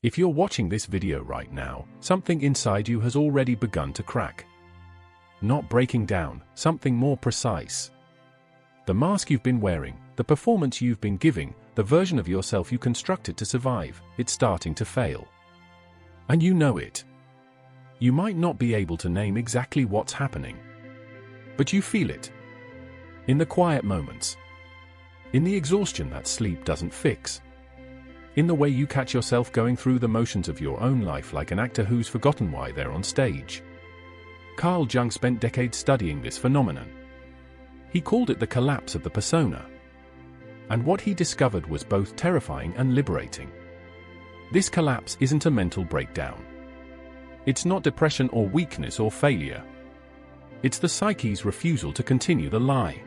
If you're watching this video right now, something inside you has already begun to crack. Not breaking down, something more precise. The mask you've been wearing, the performance you've been giving, the version of yourself you constructed to survive, it's starting to fail. And you know it. You might not be able to name exactly what's happening. But you feel it. In the quiet moments. In the exhaustion that sleep doesn't fix. In the way you catch yourself going through the motions of your own life like an actor who's forgotten why they're on stage. Carl Jung spent decades studying this phenomenon. He called it the collapse of the persona. And what he discovered was both terrifying and liberating. This collapse isn't a mental breakdown. It's not depression or weakness or failure. It's the psyche's refusal to continue the lie.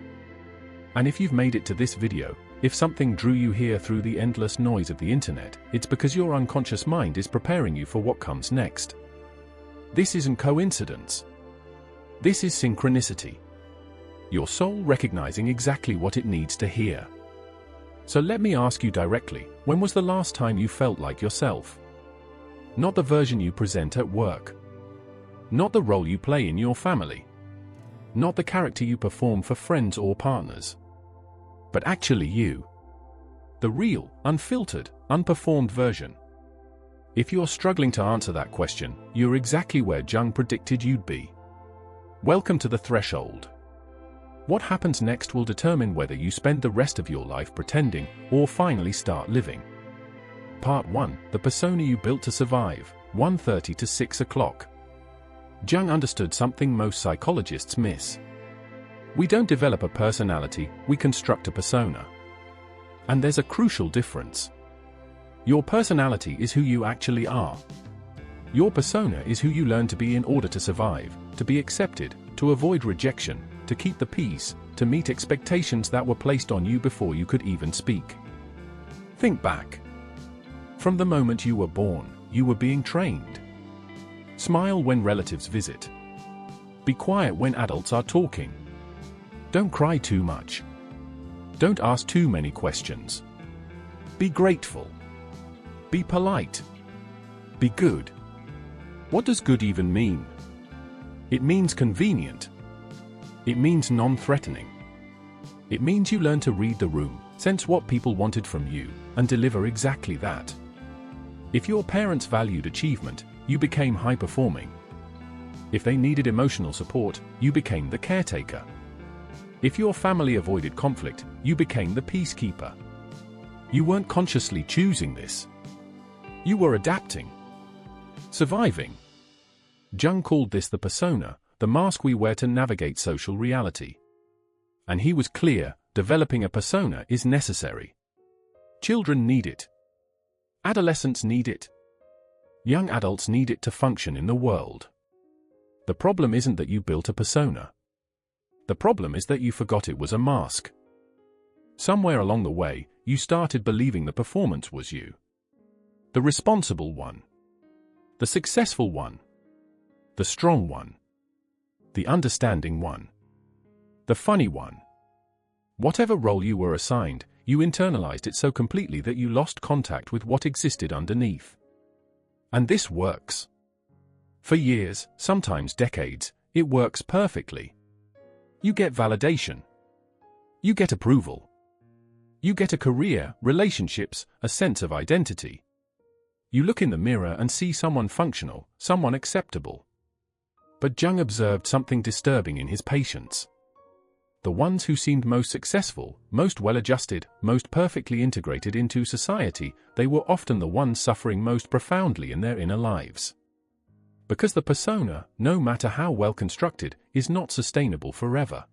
And if you've made it to this video, if something drew you here through the endless noise of the internet, it's because your unconscious mind is preparing you for what comes next. This isn't coincidence. This is synchronicity. Your soul recognizing exactly what it needs to hear. So let me ask you directly, when was the last time you felt like yourself? Not the version you present at work. Not the role you play in your family. Not the character you perform for friends or partners. But actually you. The real, unfiltered, unperformed version. If you're struggling to answer that question, you're exactly where Jung predicted you'd be. Welcome to the threshold. What happens next will determine whether you spend the rest of your life pretending or finally start living. Part 1. The persona you built to survive, 1:30 to 6 o'clock. Jung understood something most psychologists miss. We don't develop a personality, we construct a persona. And there's a crucial difference. Your personality is who you actually are. Your persona is who you learn to be in order to survive, to be accepted, to avoid rejection, to keep the peace, to meet expectations that were placed on you before you could even speak. Think back. From the moment you were born, you were being trained. Smile when relatives visit. Be quiet when adults are talking. Don't cry too much. Don't ask too many questions. Be grateful. Be polite. Be good. What does good even mean? It means convenient. It means non-threatening. It means you learn to read the room, sense what people wanted from you, and deliver exactly that. If your parents valued achievement, you became high-performing. If they needed emotional support, you became the caretaker. If your family avoided conflict, you became the peacekeeper. You weren't consciously choosing this. You were adapting. Surviving. Jung called this the persona, the mask we wear to navigate social reality. And he was clear, developing a persona is necessary. Children need it. Adolescents need it. Young adults need it to function in the world. The problem isn't that you built a persona. The problem is that you forgot it was a mask. Somewhere along the way, you started believing the performance was you. The responsible one. The successful one. The strong one. The understanding one. The funny one. Whatever role you were assigned, you internalized it so completely that you lost contact with what existed underneath. And this works. For years, sometimes decades, it works perfectly. You get validation. You get approval. You get a career, relationships, a sense of identity. You look in the mirror and see someone functional, someone acceptable. But Jung observed something disturbing in his patients. The ones who seemed most successful, most well-adjusted, most perfectly integrated into society, they were often the ones suffering most profoundly in their inner lives. Because the persona, no matter how well constructed, is not sustainable forever.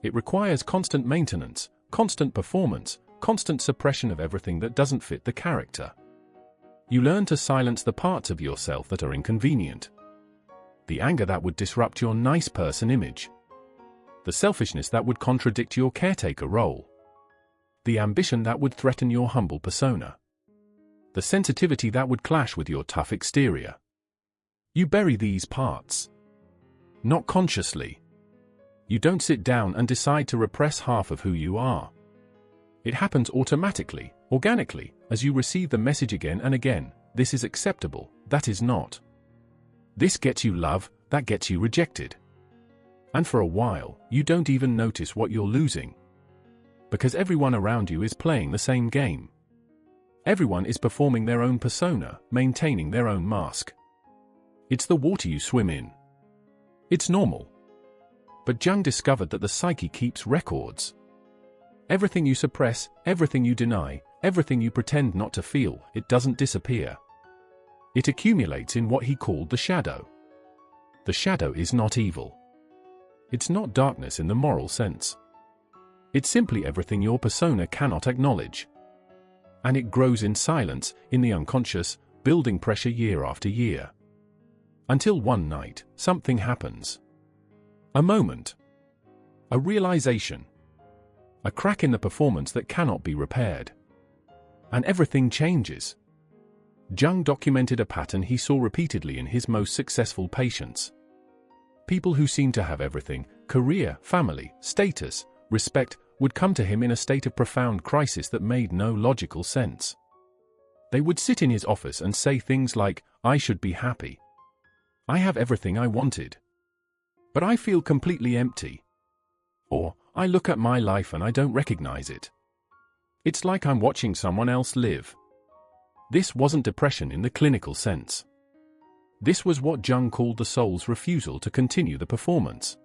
It requires constant maintenance, constant performance, constant suppression of everything that doesn't fit the character. You learn to silence the parts of yourself that are inconvenient. The anger that would disrupt your nice person image. The selfishness that would contradict your caretaker role. The ambition that would threaten your humble persona. The sensitivity that would clash with your tough exterior. You bury these parts. Not consciously. You don't sit down and decide to repress half of who you are. It happens automatically, organically, as you receive the message again and again. this is acceptable, that is not. This gets you love, that gets you rejected. And for a while, you don't even notice what you're losing. Because everyone around you is playing the same game. Everyone is performing their own persona, maintaining their own mask. It's the water you swim in. It's normal. But Jung discovered that the psyche keeps records. Everything you suppress, everything you deny, everything you pretend not to feel, it doesn't disappear. It accumulates in what he called the shadow. The shadow is not evil. It's not darkness in the moral sense. It's simply everything your persona cannot acknowledge. And it grows in silence, in the unconscious, building pressure year after year. Until one night, something happens. A moment. A realization. A crack in the performance that cannot be repaired. And everything changes. Jung documented a pattern he saw repeatedly in his most successful patients. People who seemed to have everything, career, family, status, respect, would come to him in a state of profound crisis that made no logical sense. They would sit in his office and say things like, "I should be happy. I have everything I wanted. But I feel completely empty." Or, "I look at my life and I don't recognize it. It's like I'm watching someone else live." This wasn't depression in the clinical sense. This was what Jung called the soul's refusal to continue the performance.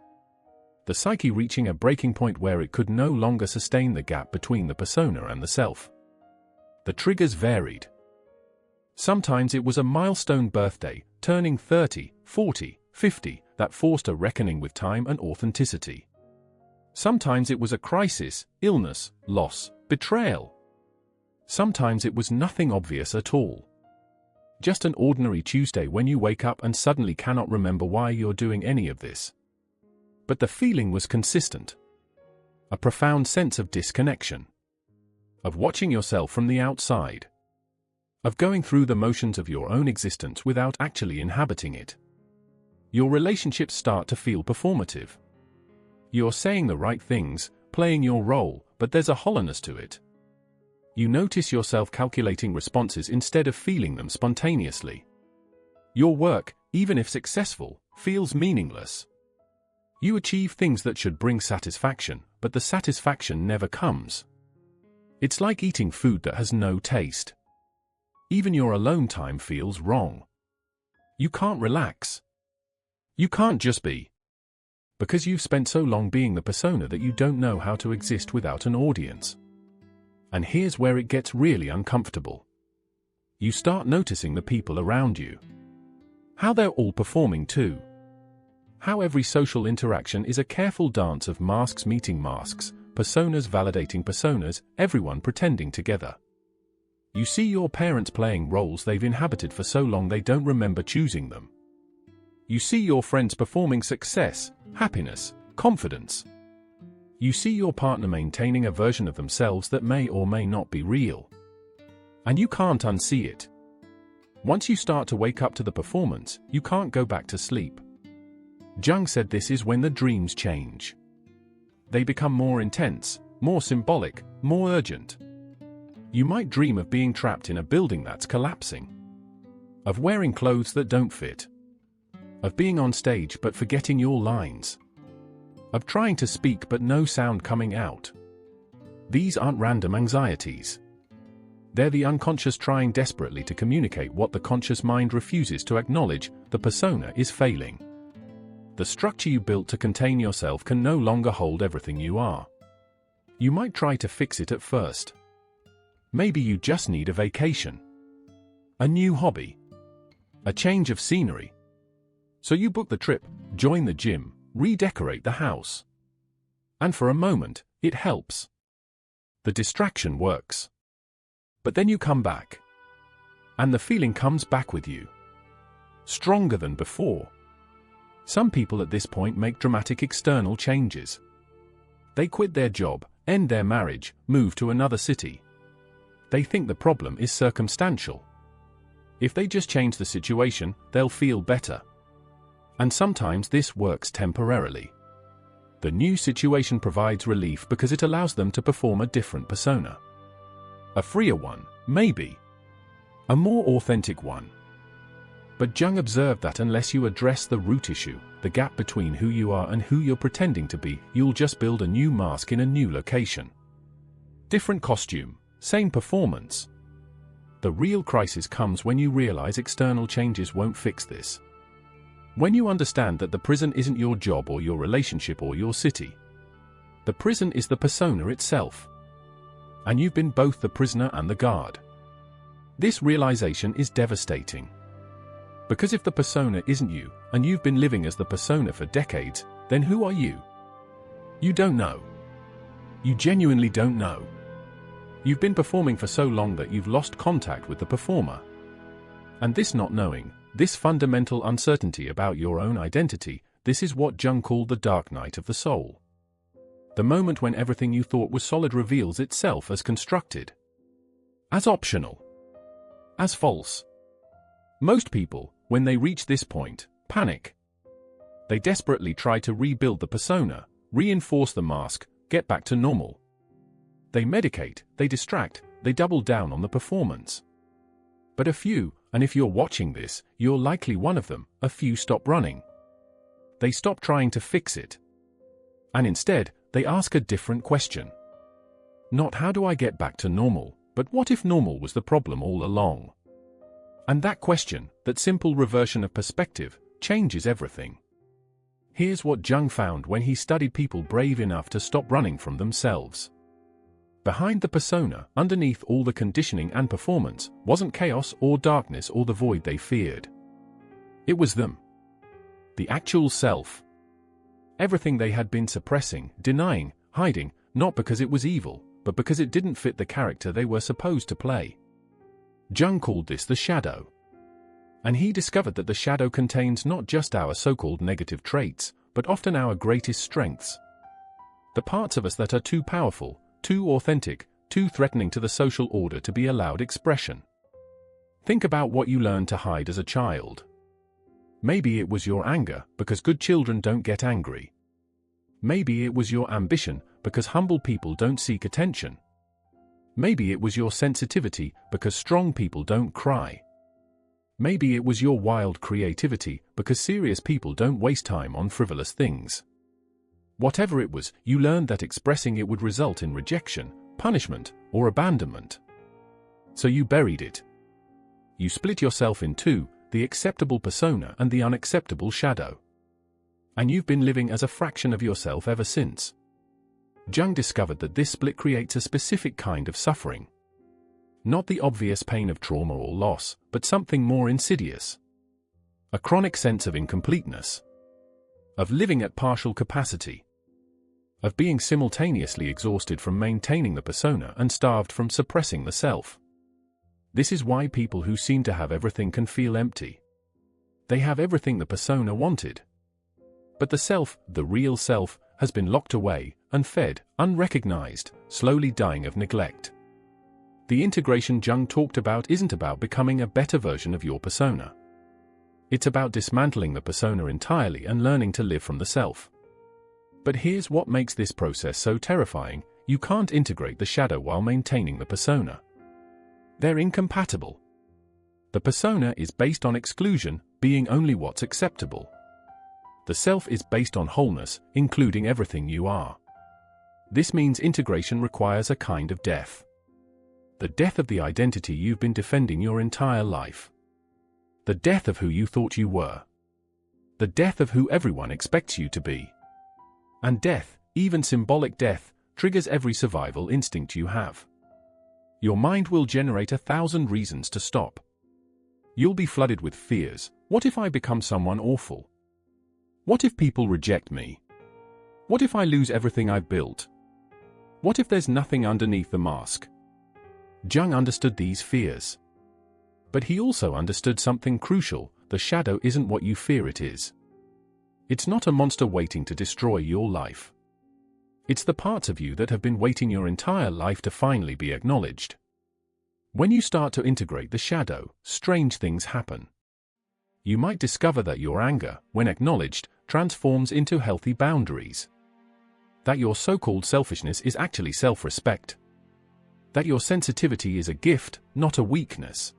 The psyche reaching a breaking point where it could no longer sustain the gap between the persona and the self. The triggers varied. Sometimes it was a milestone birthday, turning 30, 40, 50, that forced a reckoning with time and authenticity. Sometimes it was a crisis, illness, loss, betrayal. Sometimes it was nothing obvious at all. Just an ordinary Tuesday when you wake up and suddenly cannot remember why you're doing any of this. But the feeling was consistent. A profound sense of disconnection. Of watching yourself from the outside. Of going through the motions of your own existence without actually inhabiting it. Your relationships start to feel performative. You're saying the right things, playing your role, but there's a hollowness to it. You notice yourself calculating responses instead of feeling them spontaneously. Your work, even if successful, feels meaningless. You achieve things that should bring satisfaction, but the satisfaction never comes. It's like eating food that has no taste. Even your alone time feels wrong. You can't relax. You can't just be. Because you've spent so long being the persona that you don't know how to exist without an audience. And here's where it gets really uncomfortable. You start noticing the people around you. How they're all performing too. How every social interaction is a careful dance of masks meeting masks, personas validating personas, everyone pretending together. You see your parents playing roles they've inhabited for so long they don't remember choosing them. You see your friends performing success, happiness, confidence. You see your partner maintaining a version of themselves that may or may not be real. And you can't unsee it. Once you start to wake up to the performance, you can't go back to sleep. Jung said this is when the dreams change. They become more intense, more symbolic, more urgent. You might dream of being trapped in a building that's collapsing. Of wearing clothes that don't fit. Of being on stage but forgetting your lines. Of trying to speak but no sound coming out. These aren't random anxieties. They're the unconscious trying desperately to communicate what the conscious mind refuses to acknowledge. The persona is failing. The structure you built to contain yourself can no longer hold everything you are. You might try to fix it at first. Maybe you just need a vacation. A new hobby. A change of scenery. So you book the trip, join the gym, redecorate the house. And for a moment, it helps. The distraction works. But then you come back. And the feeling comes back with you. Stronger than before. Some people at this point make dramatic external changes. They quit their job, end their marriage, move to another city. They think the problem is circumstantial. If they just change the situation, they'll feel better. And sometimes this works temporarily. The new situation provides relief because it allows them to perform a different persona. A freer one, maybe. a more authentic one. But Jung observed that unless you address the root issue, the gap between who you are and who you're pretending to be, you'll just build a new mask in a new location. Different costume, same performance. The real crisis comes when you realize external changes won't fix this. When you understand that the prison isn't your job or your relationship or your city. The prison is the persona itself. And you've been both the prisoner and the guard. This realization is devastating. Because if the persona isn't you, and you've been living as the persona for decades, then who are you? You don't know. You genuinely don't know. You've been performing for so long that you've lost contact with the performer. And this not knowing, this fundamental uncertainty about your own identity, this is what Jung called the dark night of the soul. The moment when everything you thought was solid reveals itself as constructed. As optional. As false. Most people, when they reach this point, panic. They desperately try to rebuild the persona, reinforce the mask, get back to normal. They medicate, they distract, they double down on the performance. But a few, and if you're watching this, you're likely one of them, a few stop running. They stop trying to fix it. And instead, they ask a different question. Not how do I get back to normal, but what if normal was the problem all along? And that question, that simple reversion of perspective, changes everything. Here's what Jung found when he studied people brave enough to stop running from themselves. Behind the persona, underneath all the conditioning and performance, wasn't chaos or darkness or the void they feared. It was them. The actual self. Everything they had been suppressing, denying, hiding, not because it was evil, but because it didn't fit the character they were supposed to play. Jung called this the shadow. And he discovered that the shadow contains not just our so-called negative traits, but often our greatest strengths. The parts of us that are too powerful, too authentic, too threatening to the social order to be allowed expression. Think about what you learned to hide as a child. Maybe it was your anger, because good children don't get angry. Maybe it was your ambition, because humble people don't seek attention. Maybe it was your sensitivity, because strong people don't cry. Maybe it was your wild creativity, because serious people don't waste time on frivolous things. Whatever it was, you learned that expressing it would result in rejection, punishment, or abandonment. So you buried it. You split yourself in two, the acceptable persona and the unacceptable shadow. And you've been living as a fraction of yourself ever since. Jung discovered that this split creates a specific kind of suffering. Not the obvious pain of trauma or loss, but something more insidious. A chronic sense of incompleteness. Of living at partial capacity. Of being simultaneously exhausted from maintaining the persona and starved from suppressing the self. This is why people who seem to have everything can feel empty. They have everything the persona wanted. But the self, the real self, has been locked away, unfed, unrecognized, slowly dying of neglect. The integration Jung talked about isn't about becoming a better version of your persona. It's about dismantling the persona entirely and learning to live from the self. But here's what makes this process so terrifying: you can't integrate the shadow while maintaining the persona. They're incompatible. The persona is based on exclusion, being only what's acceptable. The self is based on wholeness, including everything you are. This means integration requires a kind of death. The death of the identity you've been defending your entire life. The death of who you thought you were. The death of who everyone expects you to be. And death, even symbolic death, triggers every survival instinct you have. Your mind will generate 1,000 reasons to stop. You'll be flooded with fears. What if I become someone awful? What if people reject me? What if I lose everything I've built? What if there's nothing underneath the mask? Jung understood these fears. But he also understood something crucial: the shadow isn't what you fear it is. It's not a monster waiting to destroy your life. It's the parts of you that have been waiting your entire life to finally be acknowledged. When you start to integrate the shadow, strange things happen. You might discover that your anger, when acknowledged, transforms into healthy boundaries. That your so-called selfishness is actually self-respect. That your sensitivity is a gift, not a weakness.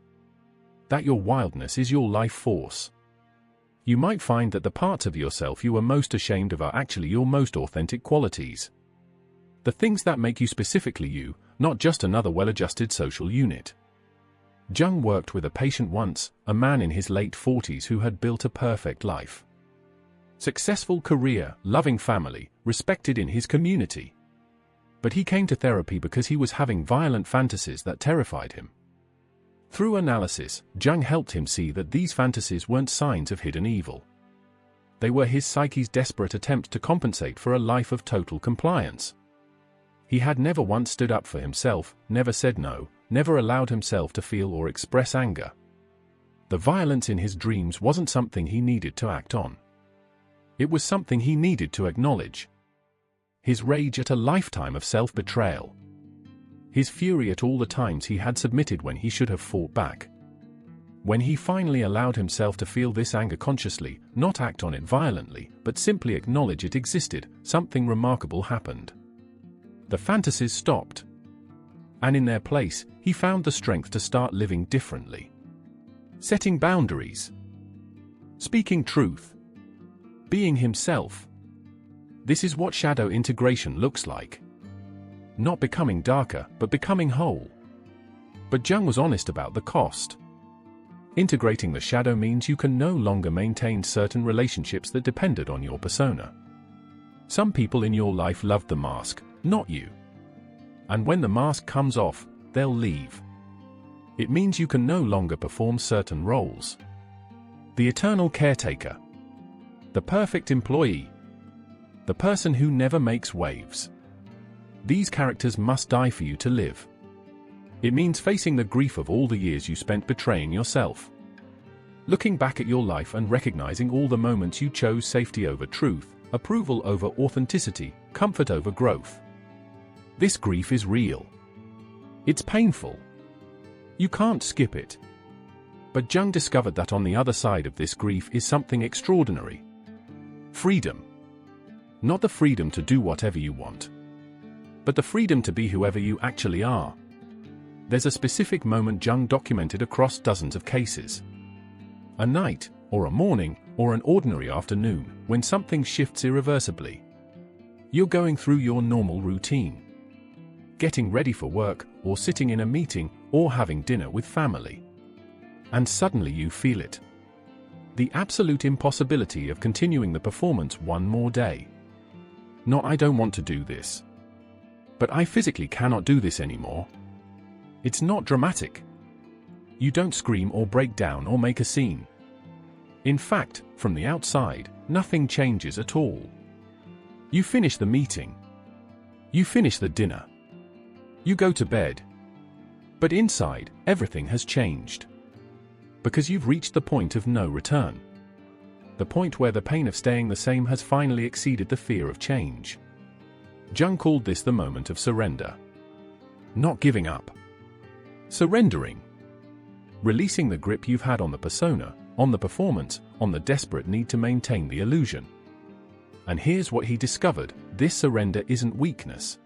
that your wildness is your life force. You might find that the parts of yourself you are most ashamed of are actually your most authentic qualities. The things that make you specifically you, not just another well-adjusted social unit. Jung worked with a patient once, a man in his late 40s who had built a perfect life. Successful career, loving family, respected in his community. But he came to therapy because he was having violent fantasies that terrified him. Through analysis, Jung helped him see that these fantasies weren't signs of hidden evil. They were his psyche's desperate attempt to compensate for a life of total compliance. He had never once stood up for himself, never said no, never allowed himself to feel or express anger. The violence in his dreams wasn't something he needed to act on. It was something he needed to acknowledge. His rage at a lifetime of self-betrayal. His fury at all the times he had submitted when he should have fought back. When he finally allowed himself to feel this anger consciously, not act on it violently, but simply acknowledge it existed, something remarkable happened. The fantasies stopped. And in their place, he found the strength to start living differently. Setting boundaries. Speaking truth. Being himself. This is what shadow integration looks like. Not becoming darker, but becoming whole. But Jung was honest about the cost. Integrating the shadow means you can no longer maintain certain relationships that depended on your persona. Some people in your life loved the mask, not you. And when the mask comes off, they'll leave. It means you can no longer perform certain roles. The eternal caretaker. The perfect employee. The person who never makes waves. These characters must die for you to live. It means facing the grief of all the years you spent betraying yourself. Looking back at your life and recognizing all the moments you chose safety over truth, approval over authenticity, comfort over growth. This grief is real. It's painful. You can't skip it. But Jung discovered that on the other side of this grief is something extraordinary. Freedom. Not the freedom to do whatever you want, but the freedom to be whoever you actually are. There's a specific moment Jung documented across dozens of cases. A night, or a morning, or an ordinary afternoon, when something shifts irreversibly. You're going through your normal routine. Getting ready for work, or sitting in a meeting, or having dinner with family. And suddenly you feel it. The absolute impossibility of continuing the performance one more day. Not I don't want to do this. But I physically cannot do this anymore. It's not dramatic. You don't scream or break down or make a scene. In fact, from the outside, nothing changes at all. You finish the meeting. You finish the dinner. You go to bed. But inside, everything has changed. Because you've reached the point of no return. The point where the pain of staying the same has finally exceeded the fear of change. Jung called this the moment of surrender. Not giving up. Surrendering. Releasing the grip you've had on the persona, on the performance, on the desperate need to maintain the illusion. And here's what he discovered: this surrender isn't weakness.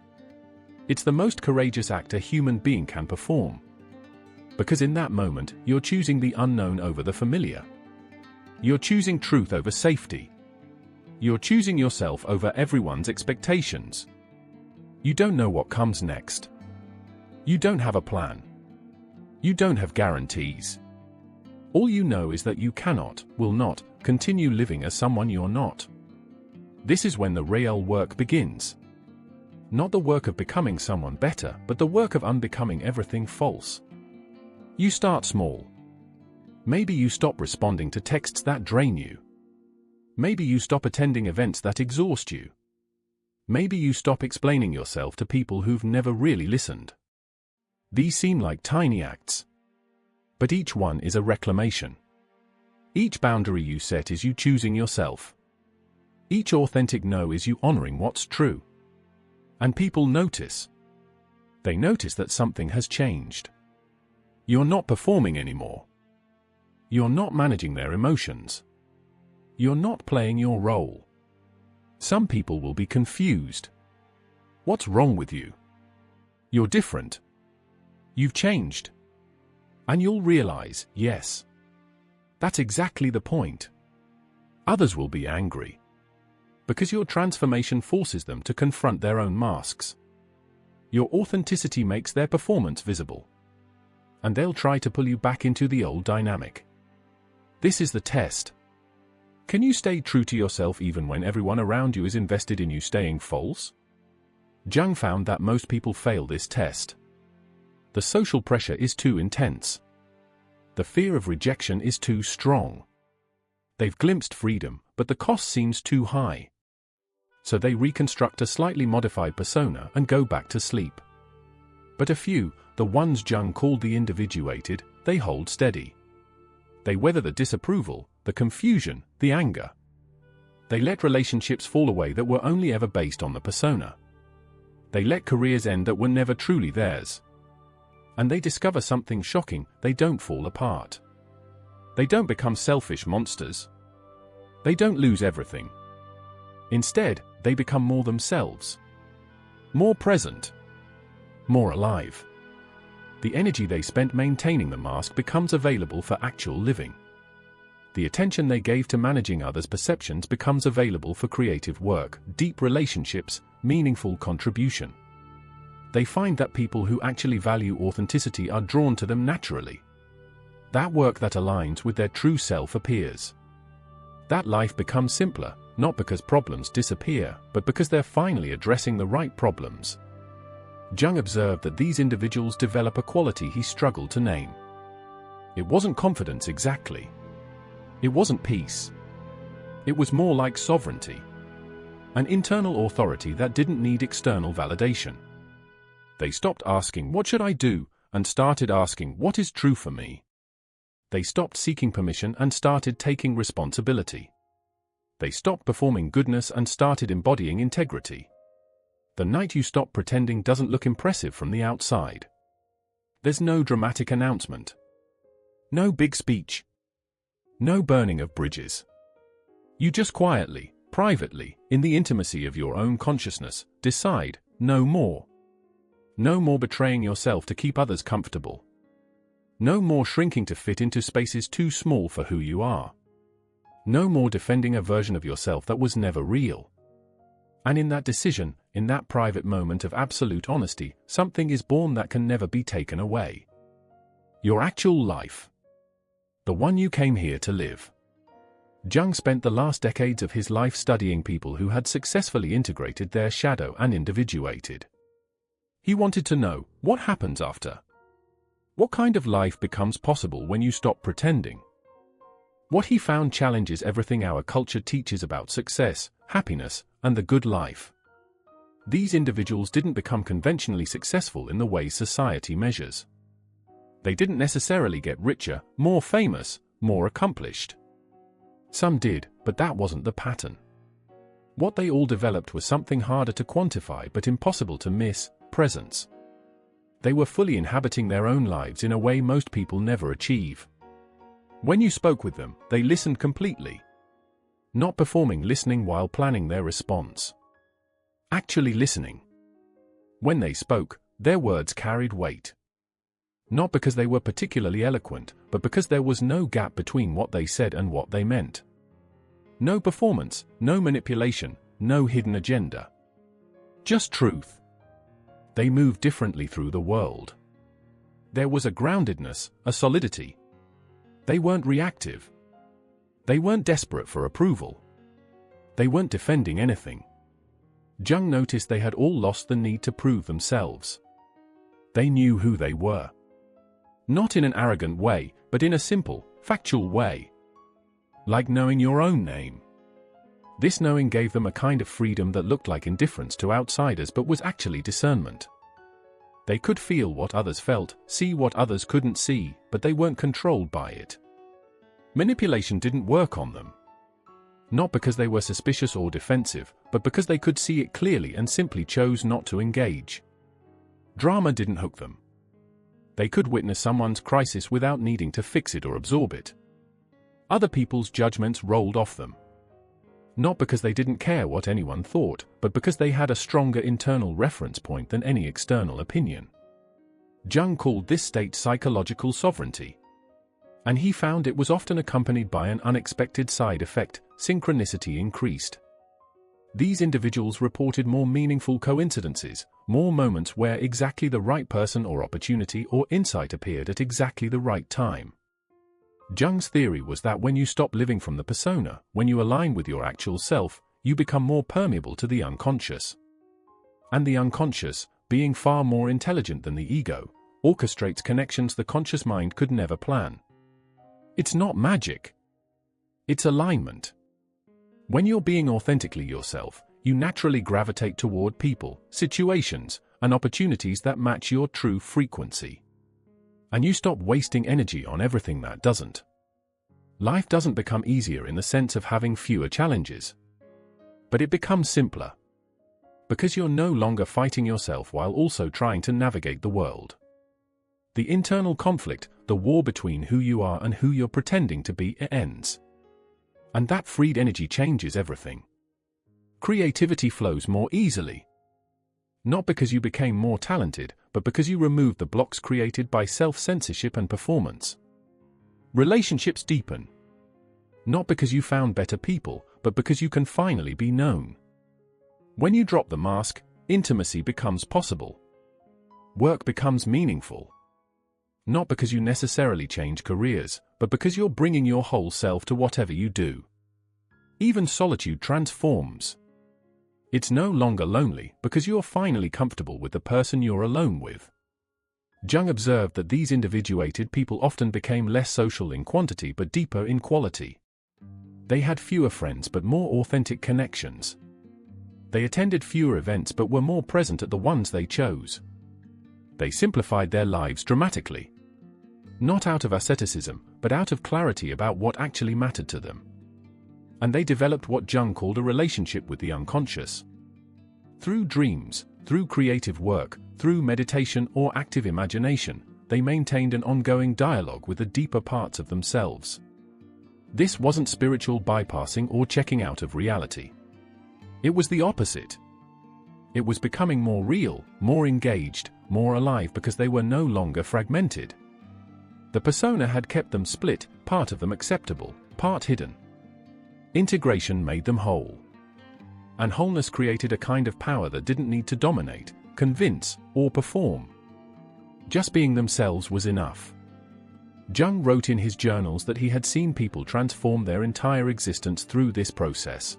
It's the most courageous act a human being can perform. Because in that moment, you're choosing the unknown over the familiar. You're choosing truth over safety. You're choosing yourself over everyone's expectations. You don't know what comes next. You don't have a plan. You don't have guarantees. All you know is that you cannot, will not, continue living as someone you're not. This is when the real work begins. Not the work of becoming someone better, but the work of unbecoming everything false. You start small. Maybe you stop responding to texts that drain you. Maybe you stop attending events that exhaust you. Maybe you stop explaining yourself to people who've never really listened. These seem like tiny acts. But each one is a reclamation. Each boundary you set is you choosing yourself. Each authentic no is you honoring what's true. And people notice. They notice that something has changed. You're not performing anymore. You're not managing their emotions. You're not playing your role. Some people will be confused. What's wrong with you? You're different. You've changed. And you'll realize, yes, that's exactly the point. Others will be angry, because your transformation forces them to confront their own masks. Your authenticity makes their performance visible, and they'll try to pull you back into the old dynamic. This is the test. Can you stay true to yourself even when everyone around you is invested in you staying false? Jung found that most people fail this test. The social pressure is too intense. The fear of rejection is too strong. They've glimpsed freedom, but the cost seems too high. So they reconstruct a slightly modified persona and go back to sleep. But a few, the ones Jung called the individuated, they hold steady. They weather the disapproval, the confusion, the anger. They let relationships fall away that were only ever based on the persona. They let careers end that were never truly theirs. And they discover something shocking: they don't fall apart. They don't become selfish monsters. They don't lose everything. Instead, they become more themselves. More present. More alive. The energy they spent maintaining the mask becomes available for actual living. The attention they gave to managing others' perceptions becomes available for creative work, deep relationships, meaningful contribution. They find that people who actually value authenticity are drawn to them naturally. That work that aligns with their true self appears. That life becomes simpler, not because problems disappear, but because they're finally addressing the right problems. Jung observed that these individuals develop a quality he struggled to name. It wasn't confidence exactly. It wasn't peace. It was more like sovereignty. An internal authority that didn't need external validation. They stopped asking, "What should I do?" and started asking, "What is true for me?" They stopped seeking permission and started taking responsibility. They stopped performing goodness and started embodying integrity. The night you stop pretending doesn't look impressive from the outside. There's no dramatic announcement. No big speech. No burning of bridges. You just quietly, privately, in the intimacy of your own consciousness, decide, no more. No more betraying yourself to keep others comfortable. No more shrinking to fit into spaces too small for who you are. No more defending a version of yourself that was never real. And in that decision, in that private moment of absolute honesty, something is born that can never be taken away. Your actual life. The one you came here to live. Jung spent the last decades of his life studying people who had successfully integrated their shadow and individuated. He wanted to know, what happens after? What kind of life becomes possible when you stop pretending? What he found challenges everything our culture teaches about success, happiness, and the good life. These individuals didn't become conventionally successful in the way society measures. They didn't necessarily get richer, more famous, more accomplished. Some did, but that wasn't the pattern. What they all developed was something harder to quantify but impossible to miss: presence. They were fully inhabiting their own lives in a way most people never achieve. When you spoke with them, they listened completely. Not performing listening while planning their response. Actually listening. When they spoke, their words carried weight. Not because they were particularly eloquent, but because there was no gap between what they said and what they meant. No performance, no manipulation, no hidden agenda. Just truth. They moved differently through the world. There was a groundedness, a solidity. They weren't reactive. They weren't desperate for approval. They weren't defending anything. Jung noticed they had all lost the need to prove themselves. They knew who they were. Not in an arrogant way, but in a simple, factual way. Like knowing your own name. This knowing gave them a kind of freedom that looked like indifference to outsiders but was actually discernment. They could feel what others felt, see what others couldn't see, but they weren't controlled by it. Manipulation didn't work on them. Not because they were suspicious or defensive, but because they could see it clearly and simply chose not to engage. Drama didn't hook them. They could witness someone's crisis without needing to fix it or absorb it. Other people's judgments rolled off them. Not because they didn't care what anyone thought, but because they had a stronger internal reference point than any external opinion. Jung called this state psychological sovereignty. And he found it was often accompanied by an unexpected side effect: synchronicity increased. These individuals reported more meaningful coincidences, more moments where exactly the right person or opportunity or insight appeared at exactly the right time. Jung's theory was that when you stop living from the persona, when you align with your actual self, you become more permeable to the unconscious. And the unconscious, being far more intelligent than the ego, orchestrates connections the conscious mind could never plan. It's not magic. It's alignment. When you're being authentically yourself, you naturally gravitate toward people, situations, and opportunities that match your true frequency. And you stop wasting energy on everything that doesn't. Life doesn't become easier in the sense of having fewer challenges. But it becomes simpler. Because you're no longer fighting yourself while also trying to navigate the world. The internal conflict, the war between who you are and who you're pretending to be, ends. And that freed energy changes everything. Creativity flows more easily. Not because you became more talented, but because you removed the blocks created by self-censorship and performance. Relationships deepen. Not because you found better people, but because you can finally be known. When you drop the mask, intimacy becomes possible. Work becomes meaningful. Not because you necessarily change careers, but because you're bringing your whole self to whatever you do. Even solitude transforms. It's no longer lonely because you're finally comfortable with the person you're alone with. Jung observed that these individuated people often became less social in quantity but deeper in quality. They had fewer friends but more authentic connections. They attended fewer events but were more present at the ones they chose. They simplified their lives dramatically. Not out of asceticism, but out of clarity about what actually mattered to them. And they developed what Jung called a relationship with the unconscious. Through dreams, through creative work, through meditation or active imagination, they maintained an ongoing dialogue with the deeper parts of themselves. This wasn't spiritual bypassing or checking out of reality. It was the opposite. It was becoming more real, more engaged, more alive because they were no longer fragmented. The persona had kept them split, part of them acceptable, part hidden. Integration made them whole. And wholeness created a kind of power that didn't need to dominate, convince, or perform. Just being themselves was enough. Jung wrote in his journals that he had seen people transform their entire existence through this process.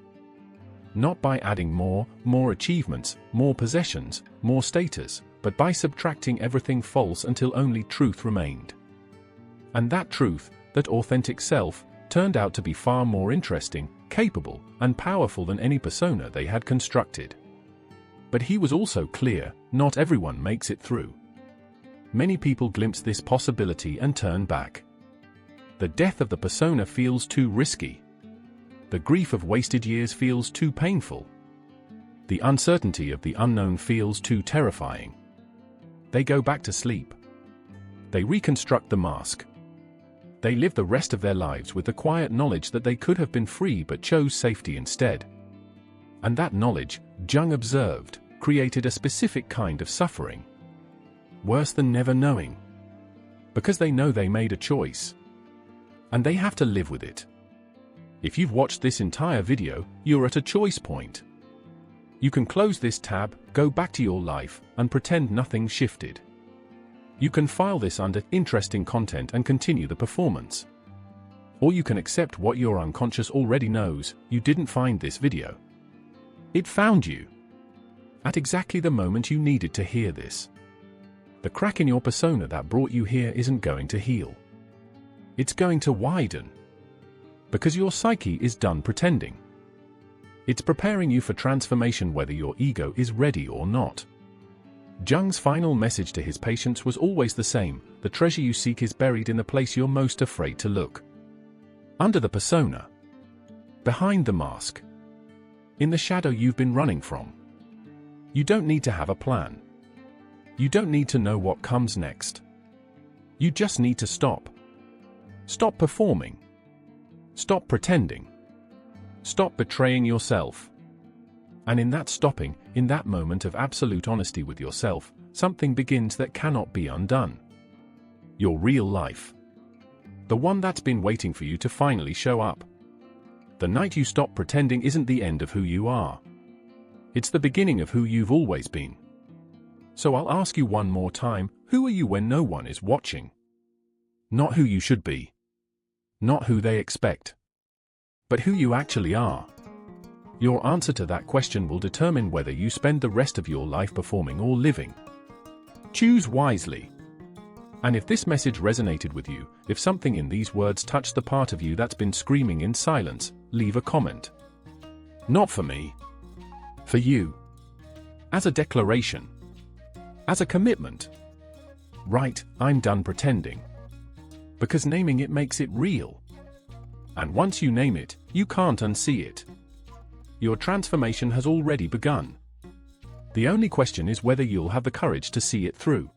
Not by adding more achievements, more possessions, more status, but by subtracting everything false until only truth remained. And that truth, that authentic self, turned out to be far more interesting, capable, and powerful than any persona they had constructed. But he was also clear, not everyone makes it through. Many people glimpse this possibility and turn back. The death of the persona feels too risky. The grief of wasted years feels too painful. The uncertainty of the unknown feels too terrifying. They go back to sleep. They reconstruct the mask. They live the rest of their lives with the quiet knowledge that they could have been free but chose safety instead. And that knowledge, Jung observed, created a specific kind of suffering. Worse than never knowing. Because they know they made a choice. And they have to live with it. If you've watched this entire video, you're at a choice point. You can close this tab, go back to your life, and pretend nothing shifted. You can file this under interesting content and continue the performance. Or you can accept what your unconscious already knows: you didn't find this video. It found you. At exactly the moment you needed to hear this. The crack in your persona that brought you here isn't going to heal. It's going to widen. Because your psyche is done pretending. It's preparing you for transformation whether your ego is ready or not. Jung's final message to his patients was always the same: the treasure you seek is buried in the place you're most afraid to look. Under the persona. Behind the mask. In the shadow you've been running from. You don't need to have a plan. You don't need to know what comes next. You just need to stop. Stop performing. Stop pretending. Stop betraying yourself. And in that stopping, in that moment of absolute honesty with yourself, something begins that cannot be undone. Your real life. The one that's been waiting for you to finally show up. The night you stop pretending isn't the end of who you are. It's the beginning of who you've always been. So I'll ask you one more time, who are you when no one is watching? Not who you should be. Not who they expect. But who you actually are. Your answer to that question will determine whether you spend the rest of your life performing or living. Choose wisely. And if this message resonated with you, if something in these words touched the part of you that's been screaming in silence, leave a comment. Not for me. For you. As a declaration. As a commitment. Right, I'm done pretending. Because naming it makes it real. And once you name it, you can't unsee it. Your transformation has already begun. The only question is whether you'll have the courage to see it through.